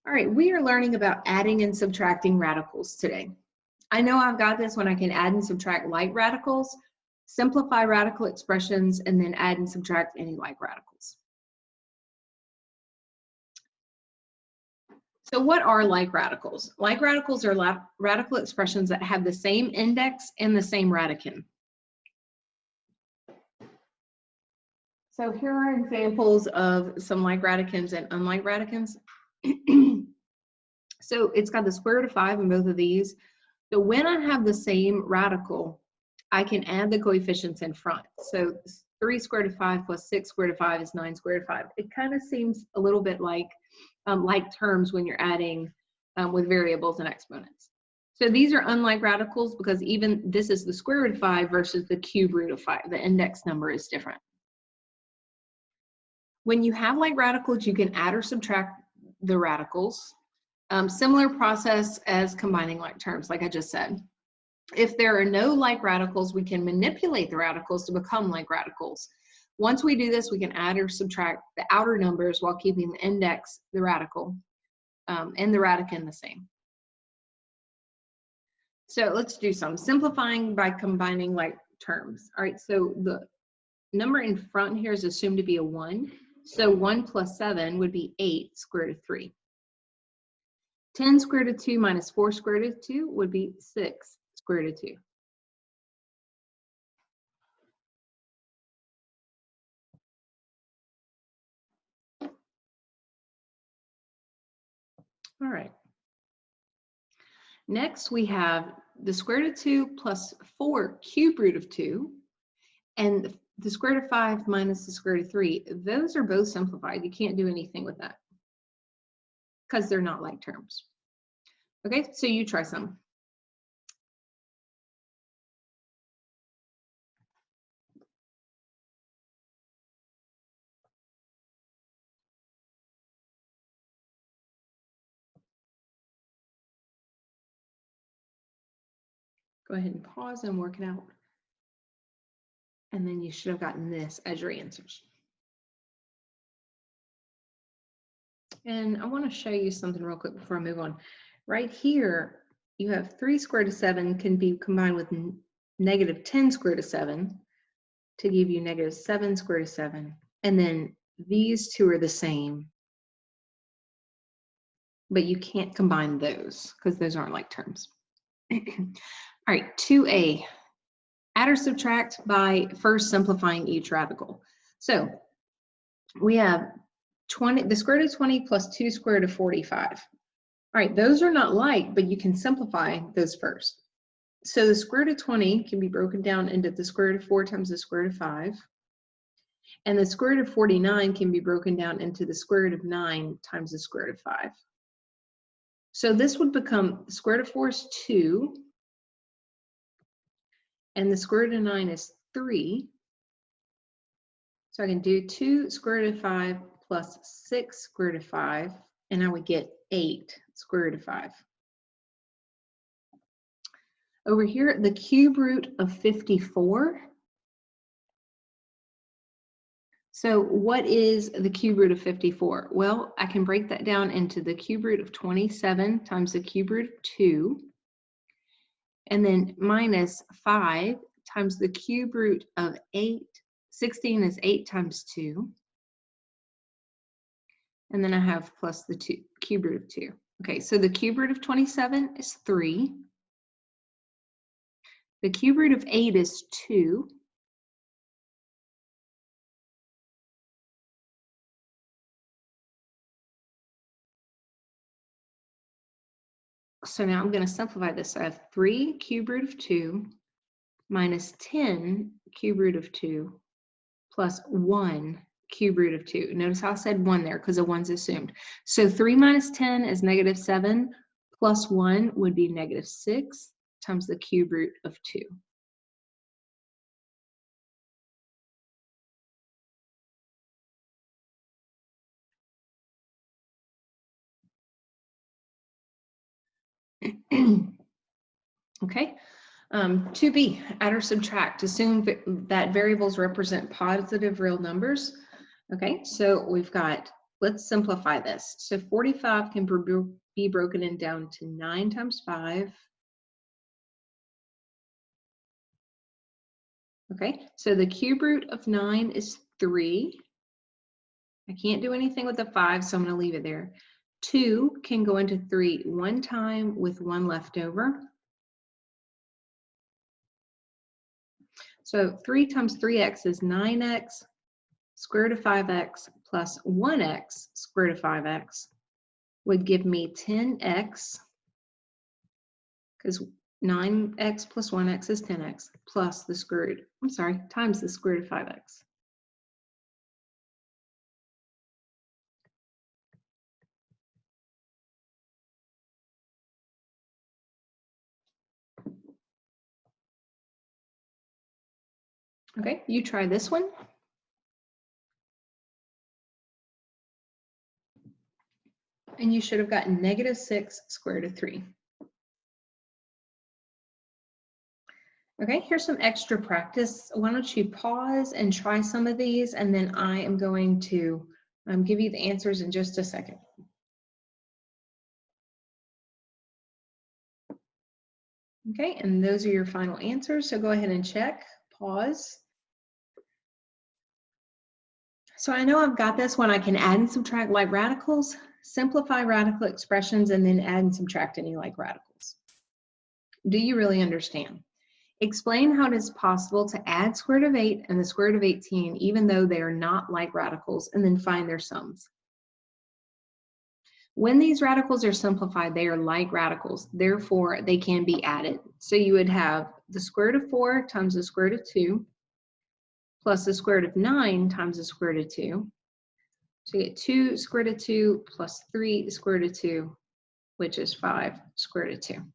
All right, we are learning about adding and subtracting radicals today. I know I've got this when I can add and subtract like radicals, simplify radical expressions, and then add and subtract any like radicals. So what are like radicals? Like radicals are radical expressions that have the same index and the same radicand. So here are examples of some like radicands and unlike radicands. So it's got the square root of 5 in both of these. So when I have the same radical, I can add the coefficients in front. So 3 squared root of 5 plus 6 squared root of 5 is 9 squared root of 5. It kind of seems a little bit like terms when you're adding with variables and exponents. So these are unlike radicals because even this is the square root of 5 versus the cube root of 5. The index number is different. When you have like radicals, you can add or subtract the radicals. Similar process as combining like terms, like I just said. If there are no like radicals, we can manipulate the radicals to become like radicals. Once we do this, we can add or subtract the outer numbers while keeping the index, the radical, and the radicand the same. So let's do some simplifying by combining like terms. All right, so the number in front here is assumed to be a 1. So 1 plus 7 would be 8 square root of 3. 10 square root of 2 minus 4 square root of 2 would be 6 square root of 2. All right. Next, we have the square root of 2 plus 4 cube root of 2, and the square root of 5 minus the square root of 3. Those are both simplified. You can't do anything with that because they're not like terms. Okay, so you try some. Go ahead and pause and work it out. And then you should have gotten this as your answers. And I want to show you something real quick before I move on. Right here, you have 3 square root of 7 can be combined with negative 10 square root of 7 to give you negative 7 square root of 7. And then these two are the same, but you can't combine those because those aren't like terms. All right, 2a. Add or subtract by first simplifying each radical. So we have 20, the square root of 20 plus 2 square root of 45. All right, those are not like, but you can simplify those first. So the square root of 20 can be broken down into the square root of 4 times the square root of 5. And the square root of 49 can be broken down into the square root of 9 times the square root of 5. So this would become the square root of 4 is 2. And the square root of 9 is 3. So I can do 2 square root of 5 plus 6 square root of 5, and I would get 8 square root of 5. Over here, the cube root of 54. So what is the cube root of 54? Well, I can break that down into the cube root of 27 times the cube root of 2, and then minus 5 times the cube root of 8. 16 is 8 times 2. And then I have plus the cube root of 2. Okay, so the cube root of 27 is 3. The cube root of 8 is 2. So now I'm going to simplify this. So I have 3 cube root of 2 minus 10 cube root of 2 plus 1 cube root of 2. Notice how I said 1 there because the 1's assumed. So 3 minus 10 is negative 7 plus 1 would be negative 6 times the cube root of 2. Okay, 2b, add or subtract. Assume that variables represent positive real numbers. Okay, so we've got let's simplify this. So 45 can be broken in down to 9 times 5. Okay, so the cube root of 9 is 3. I can't do anything with the 5, so I'm going to leave it there. 2 can go into 3 one time with 1 left over. So 3 times 3x is 9x, square root of 5x plus 1x square root of 5x would give me 10x, because 9x plus 1x is 10x, plus the square root, times the square root of 5x. Okay, you try this one. And you should have gotten -6 square root of 3. Okay, here's some extra practice. Why don't you pause and try some of these, and then I am going to give you the answers in just a second. Okay, and those are your final answers. So go ahead and check, pause. So I know I've got this when I can add and subtract like radicals, simplify radical expressions, and then add and subtract any like radicals. Do you really understand? Explain how it is possible to add square root of 8 and the square root of 18 even though they are not like radicals, and then find their sums. When these radicals are simplified, they are like radicals, therefore they can be added. So you would have the square root of 4 times the square root of 2 plus the square root of 9 times the square root of 2. So you get 2 square root of 2 plus 3 square root of 2, which is 5 square root of 2.